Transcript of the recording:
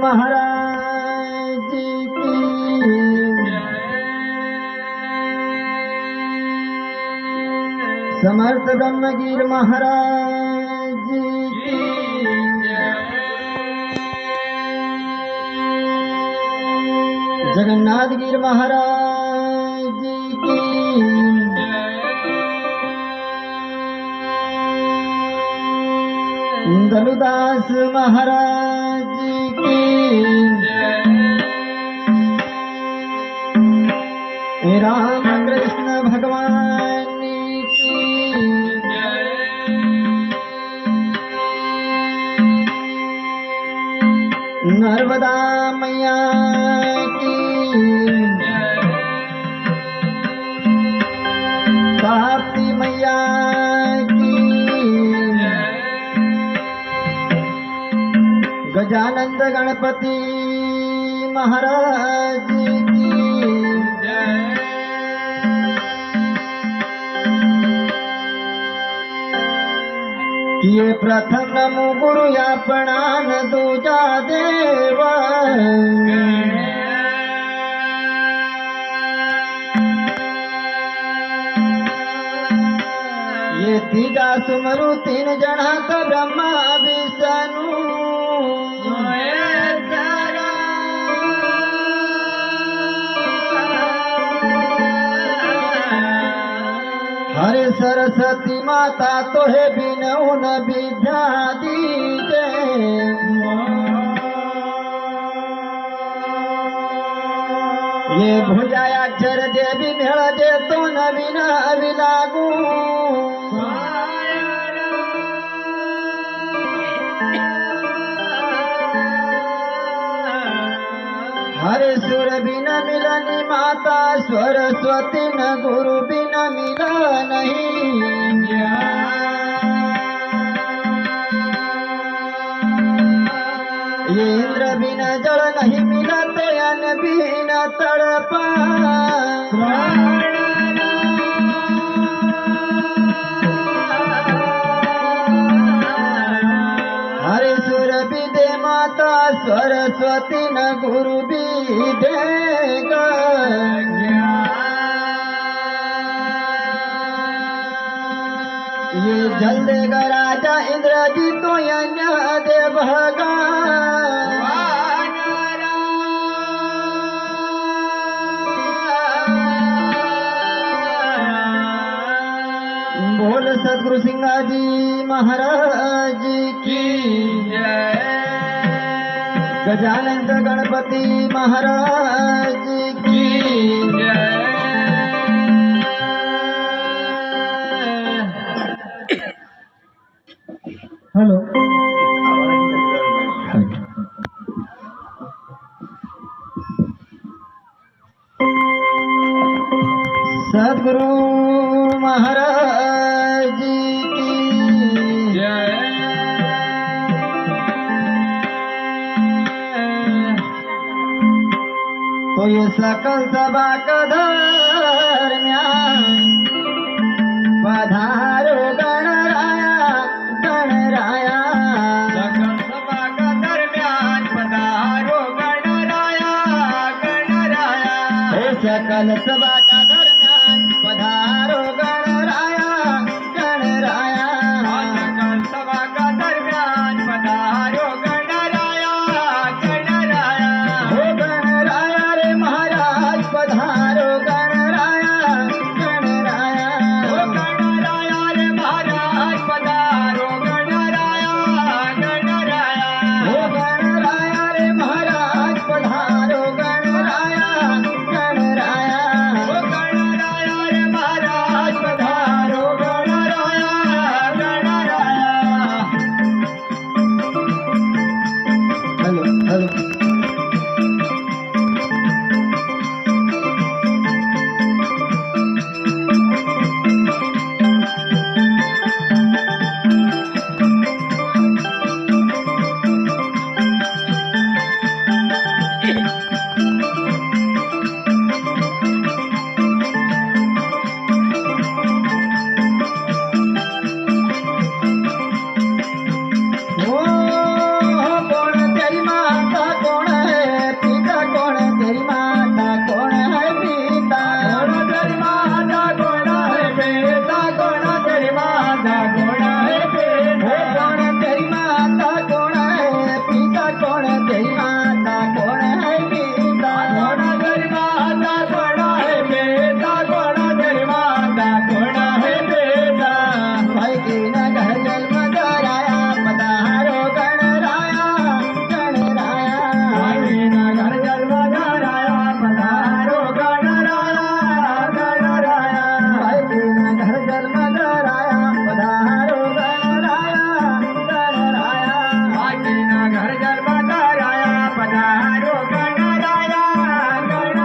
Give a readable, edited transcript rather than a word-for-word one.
महाराज की समर्थ ब्रह्मगीर महाराज की जगन्नाथ गिर महाराज की दलुदास महाराज की राम कृष्ण भगवान की नर्मदा मैया की ताप्ती मैया की गजानंद गणपति महाराज की किए प्रथम नमो गुरु या प्रणाम दूजा देव ये तीजा सुमरु तीन जना तो ब्रह्मा विष्णु हरे सरस्वती माता तो है बिनऊ न विद्या दीजे ये भुजाया अक्षर देवी मेळ दे तो नवीन अविलागू हरे सुर बिन मिलनी माता सरस्वती न गुरु बिन मिला नहीं ये इंद्र बिन जल नहीं मिला तयन बिन तड़पा हरे सुर विदे माता सरस्वती न गुरु विदे ये जल देगा राजा इंद्र जी तो यज्ञ दे बोल सदगुरु सिंह जी महाराज की गजानंद गणपति महाराज की हेलो सदगुरु महाराज की तो ये सकल सभा का दरम्यान पधारो गणराया गणराया सकल सभा का दरम्यान पधारो गणराया गणराया सकल सभा